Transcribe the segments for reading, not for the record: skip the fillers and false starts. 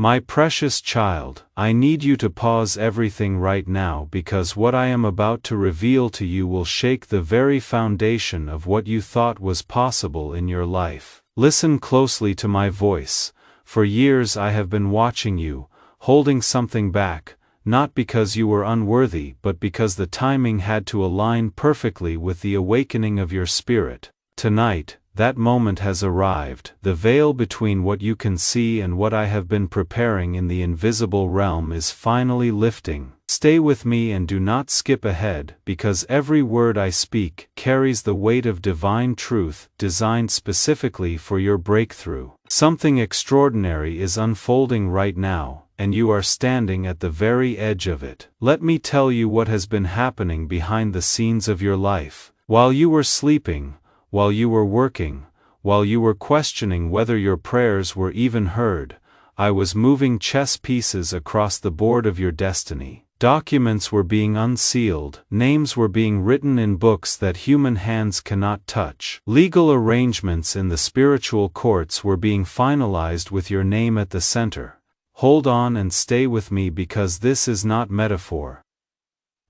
My precious child, I need you to pause everything right now because what I am about to reveal to you will shake the very foundation of what you thought was possible in your life. Listen closely to my voice. For years I have been watching you, holding something back, not because you were unworthy but because the timing had to align perfectly with the awakening of your spirit. Tonight, that moment has arrived. The veil between what you can see and what I have been preparing in the invisible realm is finally lifting. Stay with me and do not skip ahead, because every word I speak carries the weight of divine truth designed specifically for your breakthrough. Something extraordinary is unfolding right now, and you are standing at the very edge of it. Let me tell you what has been happening behind the scenes of your life. While you were sleeping, while you were working, while you were questioning whether your prayers were even heard, I was moving chess pieces across the board of your destiny. Documents were being unsealed, names were being written in books that human hands cannot touch. Legal arrangements in the spiritual courts were being finalized with your name at the center. Hold on and stay with me because this is not metaphor.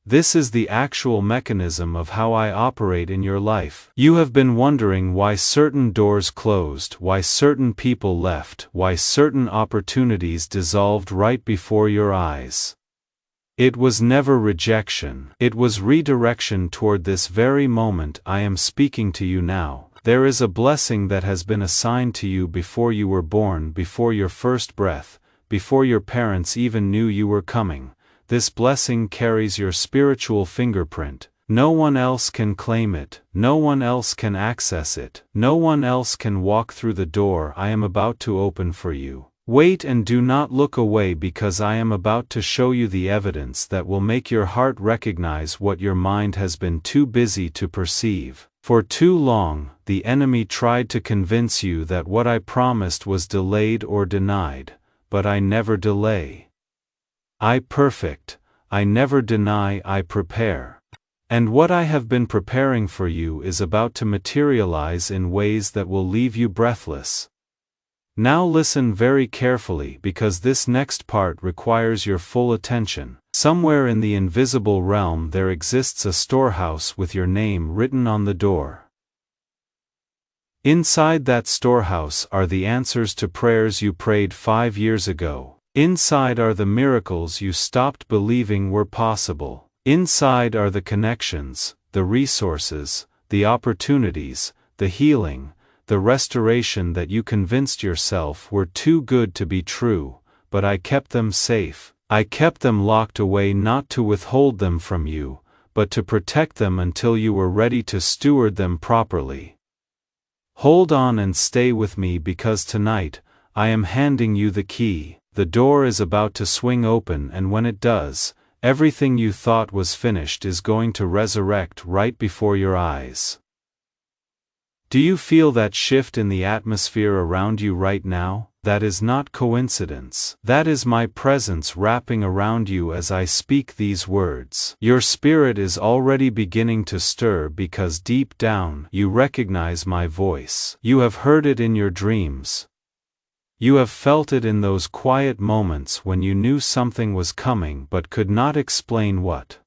This is the actual mechanism of how I operate in your life. You have been wondering why certain doors closed, why certain people left, why certain opportunities dissolved right before your eyes. It was never rejection. It was redirection toward this very moment I am speaking to you now. There is a blessing that has been assigned to you before you were born, before your first breath, before your parents even knew you were coming. This blessing carries your spiritual fingerprint. No one else can claim it. No one else can access it. No one else can walk through the door I am about to open for you. Wait and do not look away because I am about to show you the evidence that will make your heart recognize what your mind has been too busy to perceive. For too long, the enemy tried to convince you that what I promised was delayed or denied, but I never delay. I perfect, I never deny, I prepare. And what I have been preparing for you is about to materialize in ways that will leave you breathless. Now listen very carefully because this next part requires your full attention. Somewhere in the invisible realm there exists a storehouse with your name written on the door. Inside that storehouse are the answers to prayers you prayed 5 years ago. Inside are the miracles you stopped believing were possible. Inside are the connections, the resources, the opportunities, the healing, the restoration that you convinced yourself were too good to be true, but I kept them safe. I kept them locked away not to withhold them from you, but to protect them until you were ready to steward them properly. Hold on and stay with me because tonight, I am handing you the key. The door is about to swing open, and when it does, everything you thought was finished is going to resurrect right before your eyes. Do you feel that shift in the atmosphere around you right now? That is not coincidence. That is my presence wrapping around you as I speak these words. Your spirit is already beginning to stir because deep down you recognize my voice. You have heard it in your dreams. You have felt it in those quiet moments when you knew something was coming but could not explain what.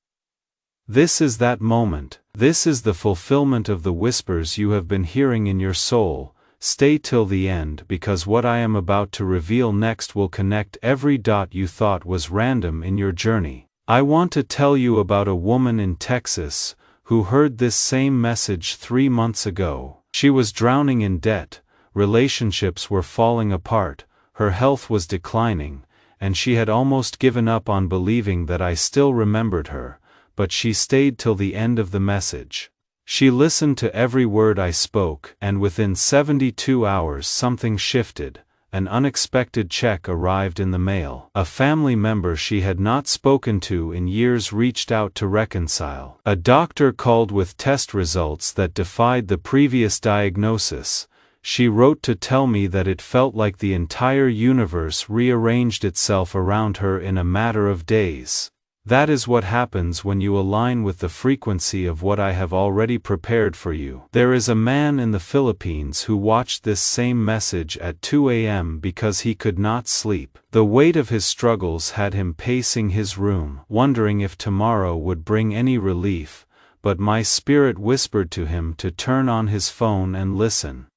This is that moment. This is the fulfillment of the whispers you have been hearing in your soul. Stay till the end because what I am about to reveal next will connect every dot you thought was random in your journey. I want to tell you about a woman in Texas who heard this same message 3 months ago. She was drowning in debt. Relationships were falling apart, her health was declining, and she had almost given up on believing that I still remembered her, but she stayed till the end of the message. She listened to every word I spoke, and within 72 hours something shifted. An unexpected check arrived in the mail. A family member she had not spoken to in years reached out to reconcile. A doctor called with test results that defied the previous diagnosis. She wrote to tell me that it felt like the entire universe rearranged itself around her in a matter of days. That is what happens when you align with the frequency of what I have already prepared for you. There is a man in the Philippines who watched this same message at 2 a.m. because he could not sleep. The weight of his struggles had him pacing his room, wondering if tomorrow would bring any relief, but my spirit whispered to him to turn on his phone and listen.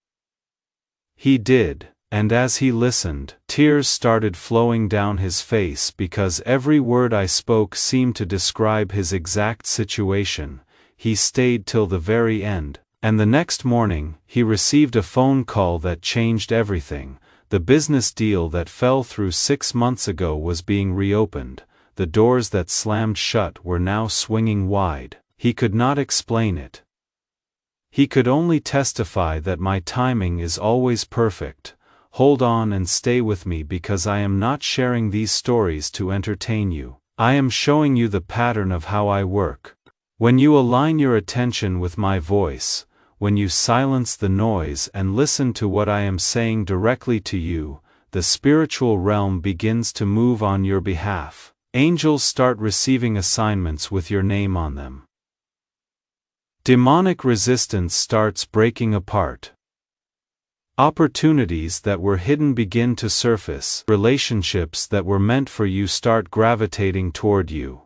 He did. And as he listened, tears started flowing down his face because every word I spoke seemed to describe his exact situation. He stayed till the very end, and the next morning, he received a phone call that changed everything. The business deal that fell through 6 months ago was being reopened. The doors that slammed shut were now swinging wide. He could not explain it. He could only testify that my timing is always perfect. Hold on and stay with me because I am not sharing these stories to entertain you. I am showing you the pattern of how I work. When you align your attention with my voice, when you silence the noise and listen to what I am saying directly to you, the spiritual realm begins to move on your behalf. Angels start receiving assignments with your name on them. Demonic resistance starts breaking apart. Opportunities that were hidden begin to surface. Relationships that were meant for you start gravitating toward you.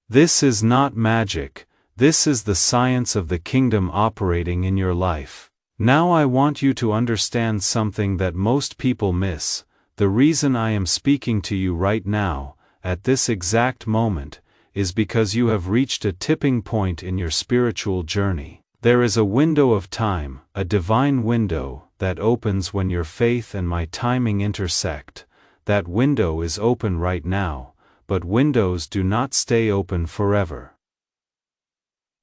This is not magic, this is the science of the kingdom operating in your life. Now I want you to understand something that most people miss. The reason I am speaking to you right now, at this exact moment, is because you have reached a tipping point in your spiritual journey. There is a window of time, a divine window, that opens when your faith and my timing intersect. That window is open right now, but windows do not stay open forever.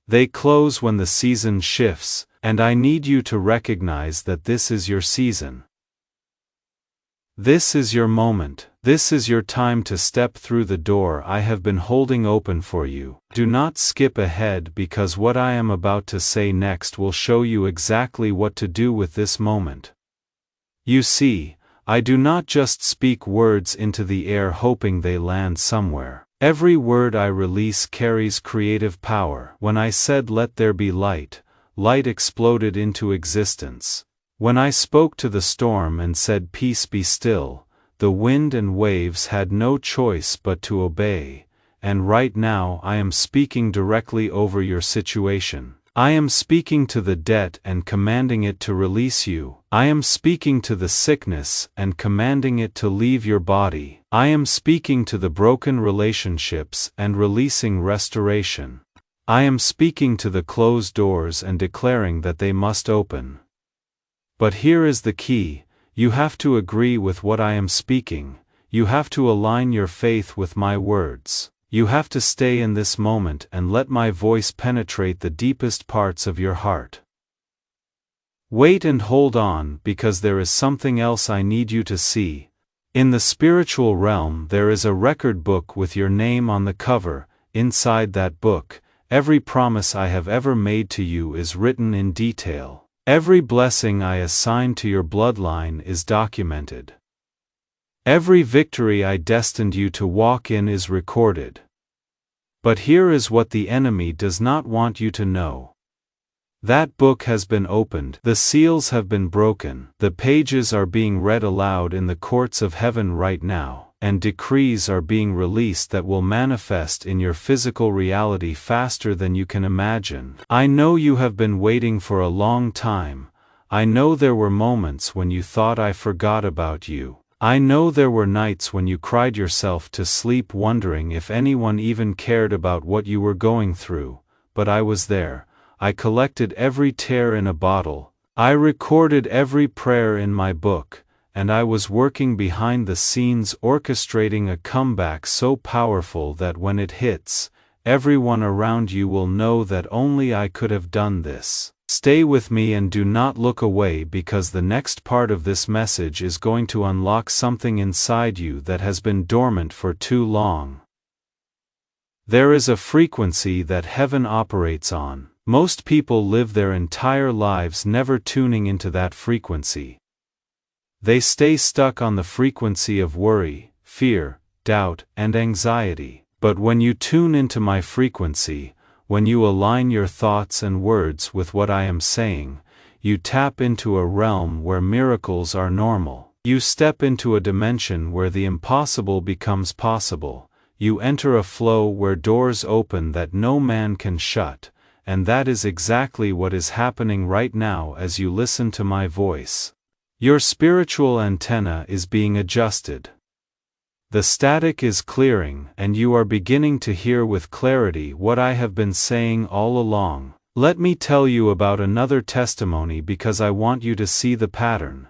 They close when the season shifts, and I need you to recognize that this is your season. This is your moment. This is your time to step through the door I have been holding open for you. Do not skip ahead because what I am about to say next will show you exactly what to do with this moment. You see, I do not just speak words into the air hoping they land somewhere. Every word I release carries creative power. When I said let there be light, light exploded into existence. When I spoke to the storm and said peace be still, the wind and waves had no choice but to obey, and right now I am speaking directly over your situation. I am speaking to the debt and commanding it to release you. I am speaking to the sickness and commanding it to leave your body. I am speaking to the broken relationships and releasing restoration. I am speaking to the closed doors and declaring that they must open. But here is the key. You have to agree with what I am speaking. You have to align your faith with my words. You have to stay in this moment and let my voice penetrate the deepest parts of your heart. Wait and hold on because there is something else I need you to see. In the spiritual realm there is a record book with your name on the cover. Inside that book, every promise I have ever made to you is written in detail. Every blessing I assign to your bloodline is documented. Every victory I destined you to walk in is recorded. But here is what the enemy does not want you to know. That book has been opened, the seals have been broken, the pages are being read aloud in the courts of heaven right now, and decrees are being released that will manifest in your physical reality faster than you can imagine. I know you have been waiting for a long time. I know there were moments when you thought I forgot about you. I know there were nights when you cried yourself to sleep wondering if anyone even cared about what you were going through, but I was there. I collected every tear in a bottle. I recorded every prayer in my book. And I was working behind the scenes orchestrating a comeback so powerful that when it hits, everyone around you will know that only I could have done this. Stay with me and do not look away because the next part of this message is going to unlock something inside you that has been dormant for too long. There is a frequency that heaven operates on. Most people live their entire lives never tuning into that frequency. They stay stuck on the frequency of worry, fear, doubt, and anxiety. But when you tune into my frequency, when you align your thoughts and words with what I am saying, you tap into a realm where miracles are normal. You step into a dimension where the impossible becomes possible. You enter a flow where doors open that no man can shut, and that is exactly what is happening right now as you listen to my voice. Your spiritual antenna is being adjusted. The static is clearing, and you are beginning to hear with clarity what I have been saying all along. Let me tell you about another testimony because I want you to see the pattern.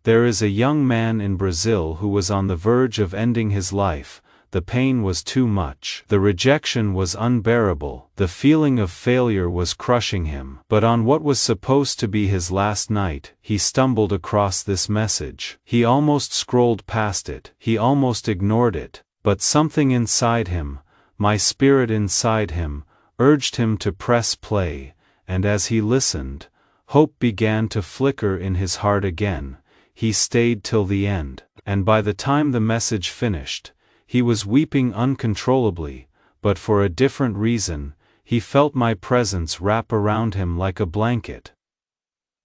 There is a young man in Brazil who was on the verge of ending his life. The pain was too much. The rejection was unbearable. The feeling of failure was crushing him. But on what was supposed to be his last night, he stumbled across this message. He almost scrolled past it. He almost ignored it. But something inside him, my spirit inside him, urged him to press play, and as he listened, hope began to flicker in his heart again. He stayed till the end, and by the time the message finished, he was weeping uncontrollably, but for a different reason. He felt my presence wrap around him like a blanket.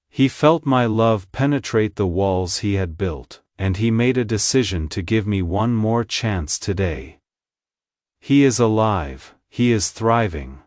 He felt my love penetrate the walls he had built, and he made a decision to give me one more chance today. He is alive, he is thriving.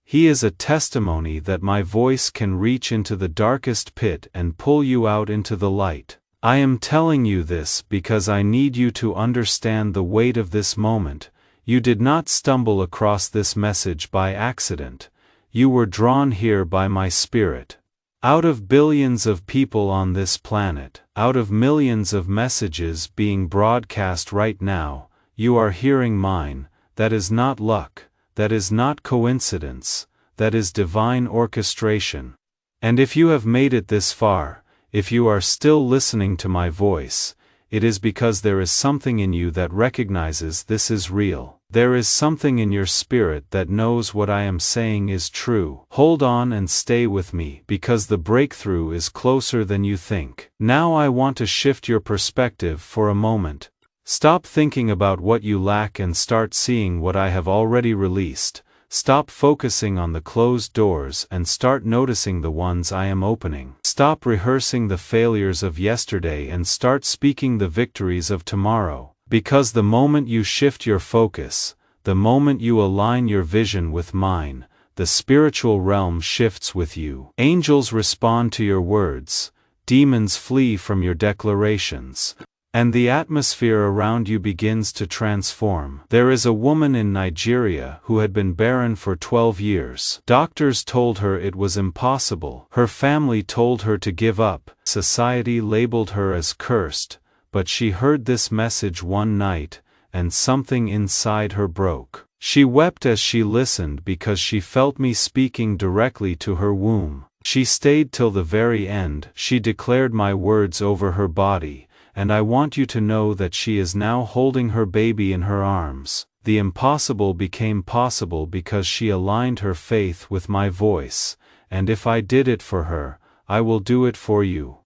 He is a testimony that my voice can reach into the darkest pit and pull you out into the light. I am telling you this because I need you to understand the weight of this moment. You did not stumble across this message by accident. You were drawn here by my spirit. Out of billions of people on this planet, out of millions of messages being broadcast right now, you are hearing mine. That is not luck. That is not coincidence. That is divine orchestration. And if you have made it this far, if you are still listening to my voice, it is because there is something in you that recognizes this is real. There is something in your spirit that knows what I am saying is true. Hold on and stay with me because the breakthrough is closer than you think. Now I want to shift your perspective for a moment. Stop thinking about what you lack and start seeing what I have already released. Stop focusing on the closed doors and start noticing the ones I am opening. Stop rehearsing the failures of yesterday and start speaking the victories of tomorrow. Because the moment you shift your focus, the moment you align your vision with mine, the spiritual realm shifts with you. Angels respond to your words, demons flee from your declarations. And the atmosphere around you begins to transform. There is a woman in Nigeria who had been barren for 12 years. Doctors told her it was impossible. Her family told her to give up. Society labeled her as cursed. But she heard this message one night, and something inside her broke. She wept as she listened because she felt me speaking directly to her womb. She stayed till the very end. She declared my words over her body. And I want you to know that she is now holding her baby in her arms. The impossible became possible because she aligned her faith with my voice, and if I did it for her, I will do it for you.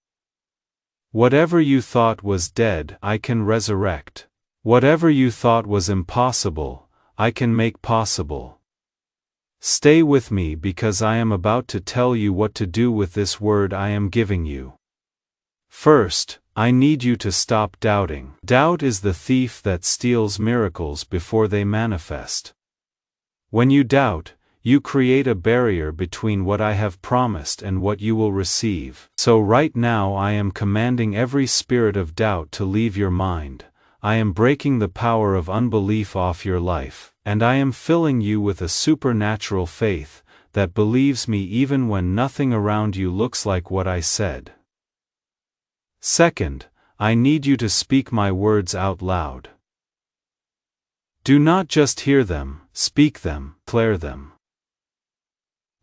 Whatever you thought was dead, I can resurrect. Whatever you thought was impossible, I can make possible. Stay with me because I am about to tell you what to do with this word I am giving you. First, I need you to stop doubting. Doubt is the thief that steals miracles before they manifest. When you doubt, you create a barrier between what I have promised and what you will receive. So right now I am commanding every spirit of doubt to leave your mind. I am breaking the power of unbelief off your life, and I am filling you with a supernatural faith that believes me even when nothing around you looks like what I said. Second, I need you to speak my words out loud. Do not just hear them, speak them, declare them.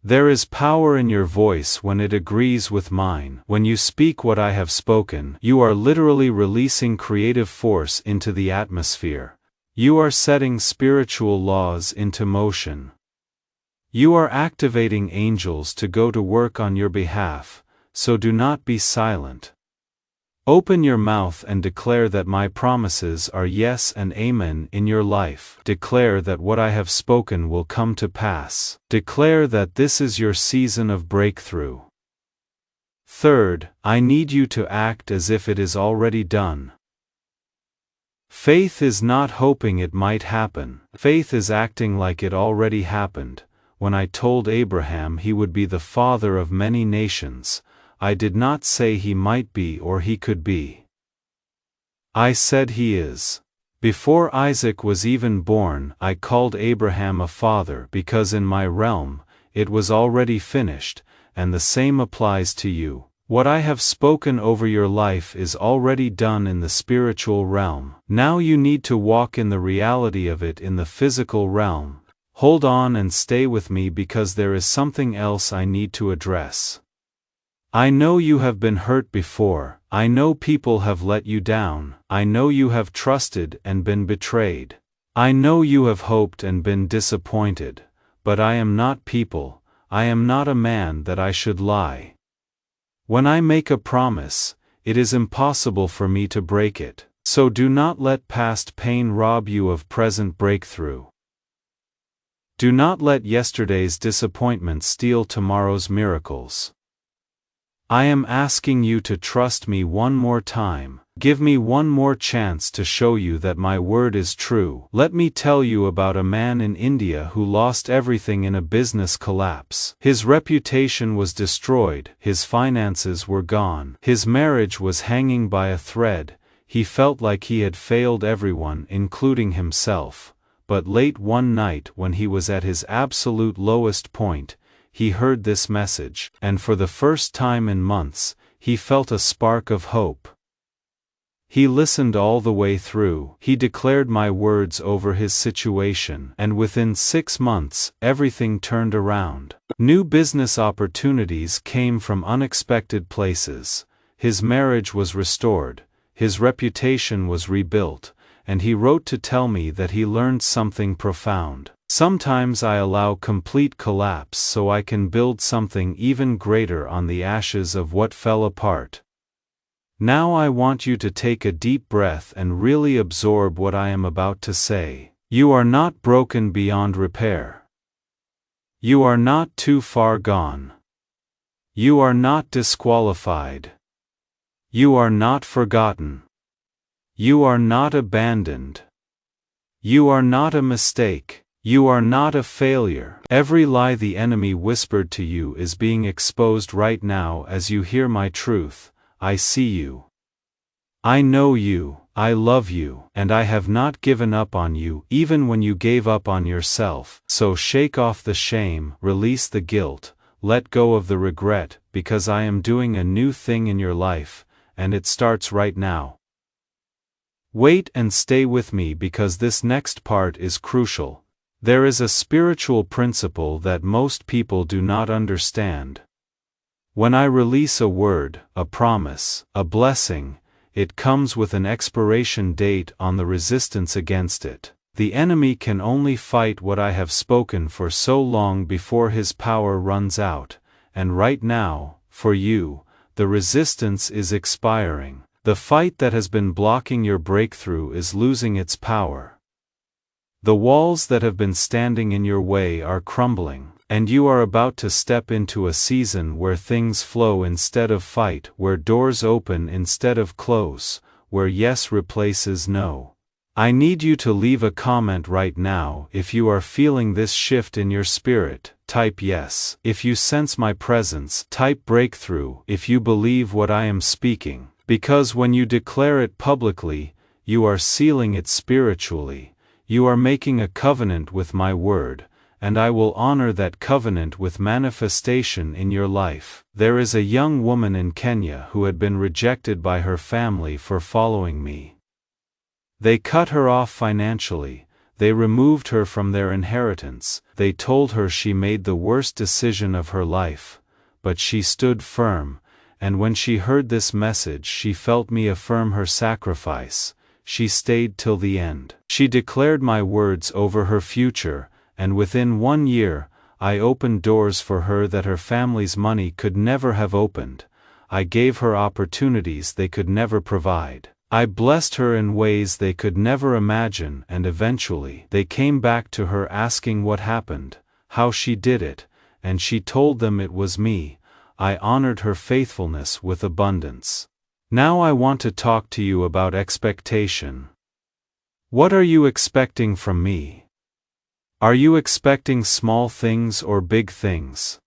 There is power in your voice when it agrees with mine. When you speak what I have spoken, you are literally releasing creative force into the atmosphere. You are setting spiritual laws into motion. You are activating angels to go to work on your behalf, so do not be silent. Open your mouth and declare that my promises are yes and amen in your life. Declare that what I have spoken will come to pass. Declare that this is your season of breakthrough. Third, I need you to act as if it is already done. Faith is not hoping it might happen. Faith is acting like it already happened. When I told Abraham he would be the father of many nations, I did not say he might be or he could be. I said he is. Before Isaac was even born, I called Abraham a father because in my realm, it was already finished, and the same applies to you. What I have spoken over your life is already done in the spiritual realm. Now you need to walk in the reality of it in the physical realm. Hold on and stay with me because there is something else I need to address. I know you have been hurt before. I know people have let you down. I know you have trusted and been betrayed. I know you have hoped and been disappointed. But I am not people. I am not a man that I should lie. When I make a promise, it is impossible for me to break it. So do not let past pain rob you of present breakthrough. Do not let yesterday's disappointment steal tomorrow's miracles. I am asking you to trust me one more time. Give me one more chance to show you that my word is true. Let me tell you about a man in India who lost everything in a business collapse. His reputation was destroyed, his finances were gone, his marriage was hanging by a thread. He felt like he had failed everyone, including himself. But late one night when he was at his absolute lowest point, he heard this message, and for the first time in months, he felt a spark of hope. He listened all the way through. He declared my words over his situation, and within 6 months, everything turned around. New business opportunities came from unexpected places. His marriage was restored, his reputation was rebuilt, and he wrote to tell me that he learned something profound. Sometimes I allow complete collapse so I can build something even greater on the ashes of what fell apart. Now I want you to take a deep breath and really absorb what I am about to say. You are not broken beyond repair. You are not too far gone. You are not disqualified. You are not forgotten. You are not abandoned. You are not a mistake. You are not a failure. Every lie the enemy whispered to you is being exposed right now as you hear my truth. I see you. I know you. I love you. And I have not given up on you, even when you gave up on yourself. So shake off the shame, release the guilt, let go of the regret, because I am doing a new thing in your life, and it starts right now. Wait and stay with me because this next part is crucial. There is a spiritual principle that most people do not understand. When I release a word, a promise, a blessing, it comes with an expiration date on the resistance against it. The enemy can only fight what I have spoken for so long before his power runs out, and right now, for you, the resistance is expiring. The fight that has been blocking your breakthrough is losing its power. The walls that have been standing in your way are crumbling, and you are about to step into a season where things flow instead of fight, where doors open instead of close, where yes replaces no. I need you to leave a comment right now if you are feeling this shift in your spirit. Type yes. If you sense my presence, type breakthrough. If you believe what I am speaking, because when you declare it publicly, you are sealing it spiritually. You are making a covenant with my word, and I will honor that covenant with manifestation in your life. There is a young woman in Kenya who had been rejected by her family for following me. They cut her off financially, they removed her from their inheritance, they told her she made the worst decision of her life, but she stood firm, and when she heard this message she felt me affirm her sacrifice. She stayed till the end. She declared my words over her future, and within 1 year, I opened doors for her that her family's money could never have opened. I gave her opportunities they could never provide. I blessed her in ways they could never imagine, and eventually they came back to her asking what happened, how she did it, and she told them it was me. I honored her faithfulness with abundance. Now I want to talk to you about expectation. What are you expecting from me? Are you expecting small things or big things?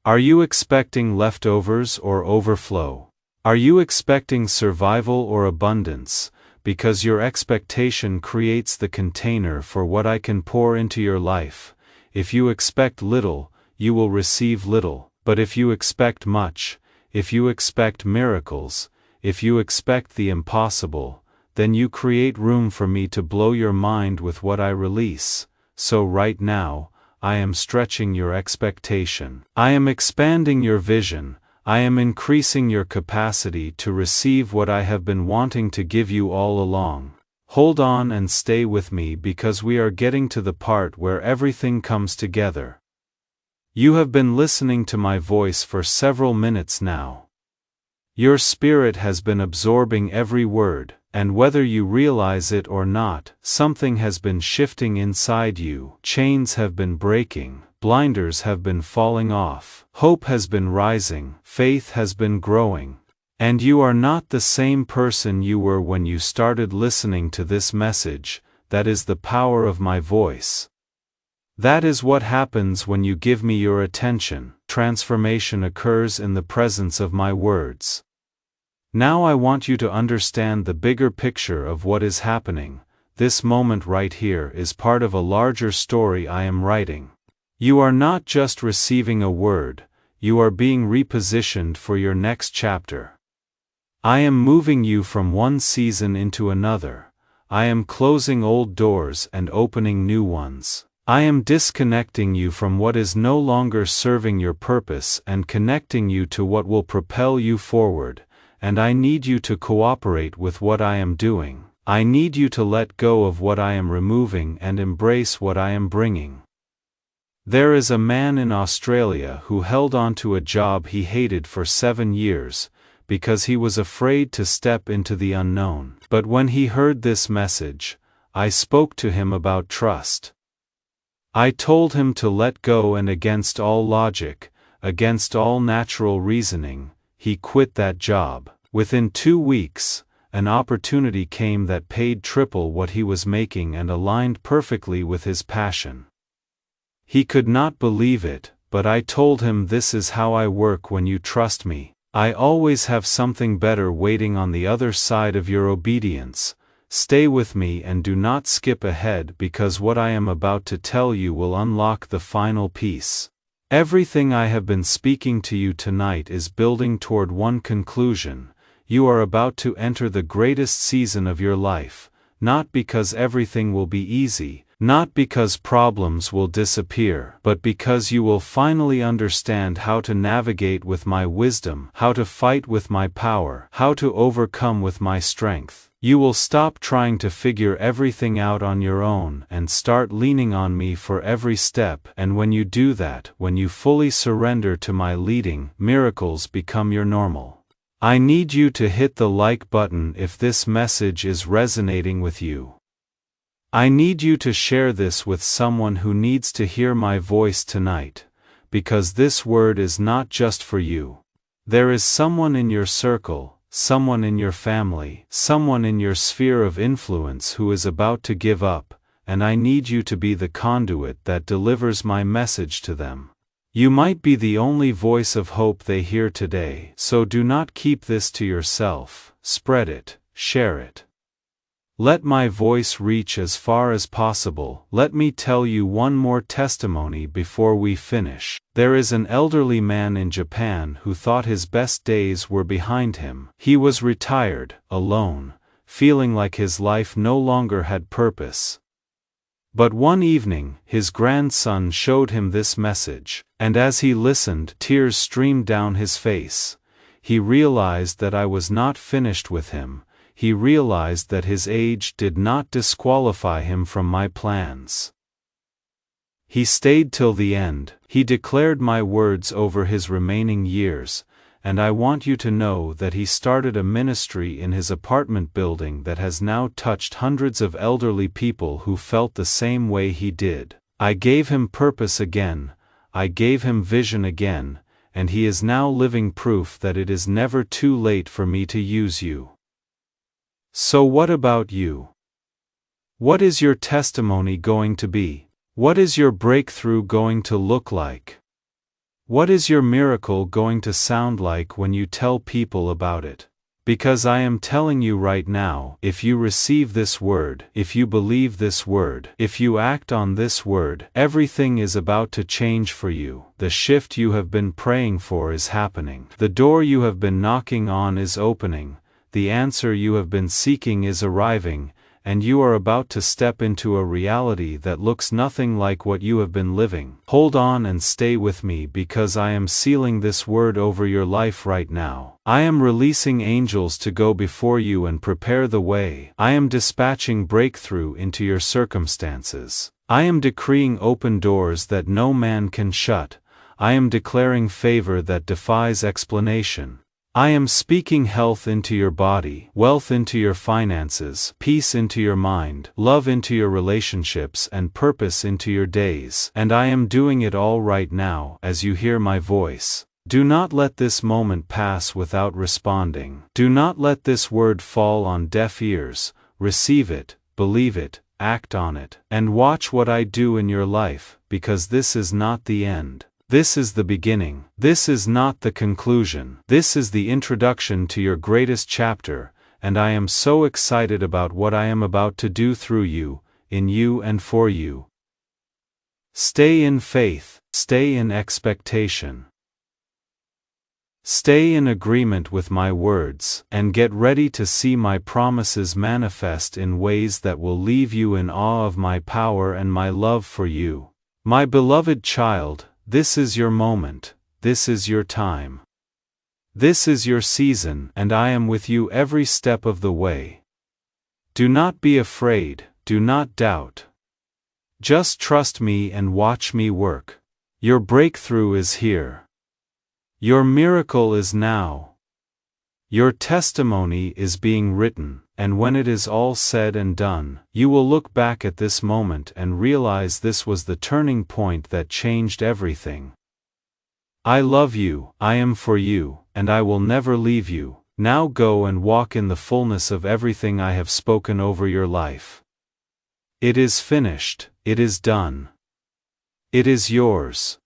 Are you expecting leftovers or overflow? Are you expecting survival or abundance? Because your expectation creates the container for what I can pour into your life. If you expect little, you will receive little, but if you expect much, if you expect miracles, if you expect the impossible, then you create room for me to blow your mind with what I release. So right now, I am stretching your expectation. I am expanding your vision. I am increasing your capacity to receive what I have been wanting to give you all along. Hold on and stay with me because we are getting to the part where everything comes together. You have been listening to my voice for several minutes now. Your spirit has been absorbing every word, and whether you realize it or not, something has been shifting inside you. Chains have been breaking. Blinders have been falling off, hope has been rising, faith has been growing. And you are not the same person you were when you started listening to this message. That is the power of my voice. That is what happens when you give me your attention. Transformation occurs in the presence of my words. Now I want you to understand the bigger picture of what is happening. This moment right here is part of a larger story I am writing. You are not just receiving a word, you are being repositioned for your next chapter. I am moving you from one season into another. I am closing old doors and opening new ones. I am disconnecting you from what is no longer serving your purpose and connecting you to what will propel you forward, and I need you to cooperate with what I am doing. I need you to let go of what I am removing and embrace what I am bringing. There is a man in Australia who held on to a job he hated for 7 years, because he was afraid to step into the unknown. But when he heard this message, I spoke to him about trust. I told him to let go, and against all logic, against all natural reasoning, he quit that job. Within 2 weeks, an opportunity came that paid triple what he was making and aligned perfectly with his passion. He could not believe it, but I told him, this is how I work when you trust me. I always have something better waiting on the other side of your obedience. Stay with me and do not skip ahead, because what I am about to tell you will unlock the final piece. Everything I have been speaking to you tonight is building toward one conclusion. You are about to enter the greatest season of your life, not because everything will be easy, not because problems will disappear, but because you will finally understand how to navigate with my wisdom, how to fight with my power, how to overcome with my strength. You will stop trying to figure everything out on your own and start leaning on me for every step. And when you do that, when you fully surrender to my leading, miracles become your normal. I need you to hit the like button if this message is resonating with you. I need you to share this with someone who needs to hear my voice tonight, because this word is not just for you. There is someone in your circle, someone in your family, someone in your sphere of influence who is about to give up, and I need you to be the conduit that delivers my message to them. You might be the only voice of hope they hear today, so do not keep this to yourself. Spread it, share it. Let my voice reach as far as possible. Let me tell you one more testimony before we finish. There is an elderly man in Japan who thought his best days were behind him. He was retired, alone, feeling like his life no longer had purpose. But one evening, his grandson showed him this message, and as he listened, tears streamed down his face. He realized that I was not finished with him. He realized that his age did not disqualify him from my plans. He stayed till the end. He declared my words over his remaining years, and I want you to know that he started a ministry in his apartment building that has now touched hundreds of elderly people who felt the same way he did. I gave him purpose again, I gave him vision again, and he is now living proof that it is never too late for me to use you. So what about you? What is your testimony going to be? What is your breakthrough going to look like? What is your miracle going to sound like when you tell people about it? Because I am telling you right now, if you receive this word, if you believe this word, if you act on this word, everything is about to change for you. The shift you have been praying for is happening. The door you have been knocking on is opening. The answer you have been seeking is arriving, and you are about to step into a reality that looks nothing like what you have been living. Hold on and stay with me because I am sealing this word over your life right now. I am releasing angels to go before you and prepare the way. I am dispatching breakthrough into your circumstances. I am decreeing open doors that no man can shut. I am declaring favor that defies explanation. I am speaking health into your body, wealth into your finances, peace into your mind, love into your relationships, and purpose into your days. And I am doing it all right now, as you hear my voice. Do not let this moment pass without responding. Do not let this word fall on deaf ears. Receive it, believe it, act on it, and watch what I do in your life, because this is not the end. This is the beginning. This is not the conclusion. This is the introduction to your greatest chapter, and I am so excited about what I am about to do through you, in you and for you. Stay in faith, stay in expectation. Stay in agreement with my words, and get ready to see my promises manifest in ways that will leave you in awe of my power and my love for you. My beloved child, this is your moment, this is your time. This is your season, and I am with you every step of the way. Do not be afraid, do not doubt. Just trust me and watch me work. Your breakthrough is here. Your miracle is now. Your testimony is being written, and when it is all said and done, you will look back at this moment and realize this was the turning point that changed everything. I love you, I am for you, and I will never leave you. Now go and walk in the fullness of everything I have spoken over your life. It is finished, it is done. It is yours.